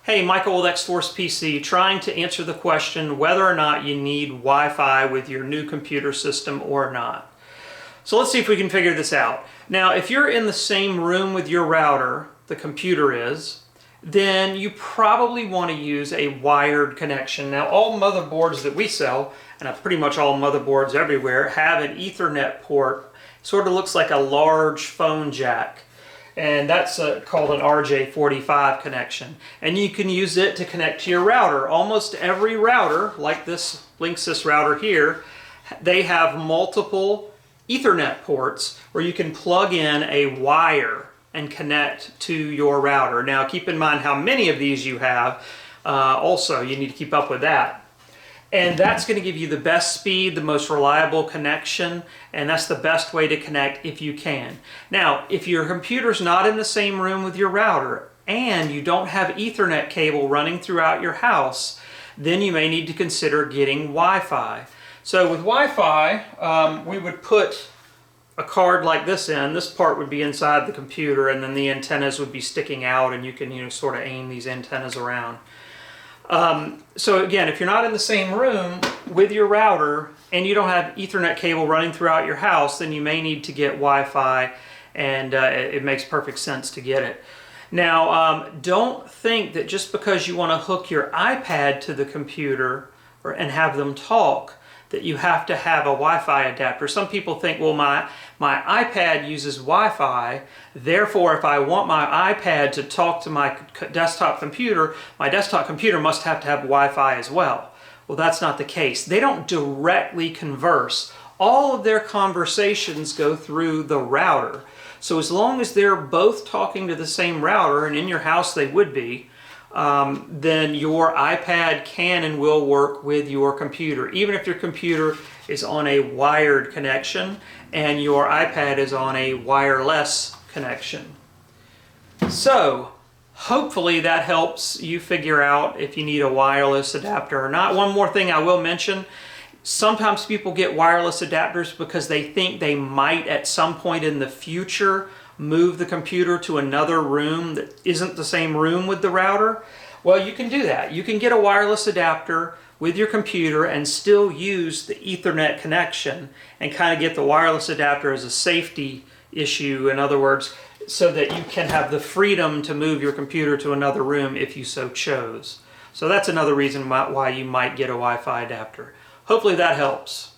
Hey, Michael with XForcePC, trying to answer the question whether or not you need Wi-Fi with your new computer system or not. So let's see if we can figure this out. Now, if you're in the same room with your router, the computer is, then you probably want to use a wired connection. Now, all motherboards that we sell, and pretty much all motherboards everywhere, have an Ethernet port. Sort of looks like a large phone jack. And that's called an RJ45 connection. And you can use it to connect to your router. Almost every router, like this Linksys router here, they have multiple Ethernet ports where you can plug in a wire and connect to your router. Now keep in mind how many of these you have. Also, you need to keep up with that. And that's going to give you the best speed, the most reliable connection, and that's the best way to connect if you can. Now, if your computer's not in the same room with your router and you don't have Ethernet cable running throughout your house, then you may need to consider getting Wi-Fi. So with Wi-Fi, we would put a card like this in. This part would be inside the computer, and then the antennas would be sticking out, and you can sort of aim these antennas around. So again, if you're not in the same room with your router and you don't have Ethernet cable running throughout your house, then you may need to get Wi-Fi, and it makes perfect sense to get it. Now, don't think that just because you want to hook your iPad to the computer and have them talk, that you have to have a Wi-Fi adapter. Some people think, well, my iPad uses Wi-Fi, therefore if I want my iPad to talk to my desktop computer must have to have Wi-Fi as well. Well, that's not the case. They don't directly converse. All of their conversations go through the router. So as long as they're both talking to the same router, and in your house they would be, then your iPad can and will work with your computer, even if your computer is on a wired connection and your iPad is on a wireless connection. So hopefully that helps you figure out if you need a wireless adapter or not. One more thing I will mention: sometimes people get wireless adapters because they think they might at some point in the future move the computer to another room that isn't the same room with the router. Well, you can do that. You can get a wireless adapter with your computer and still use the Ethernet connection and kind of get the wireless adapter as a safety issue, in other words, so that you can have the freedom to move your computer to another room if you so chose. So that's another reason why you might get a Wi-Fi adapter. Hopefully that helps.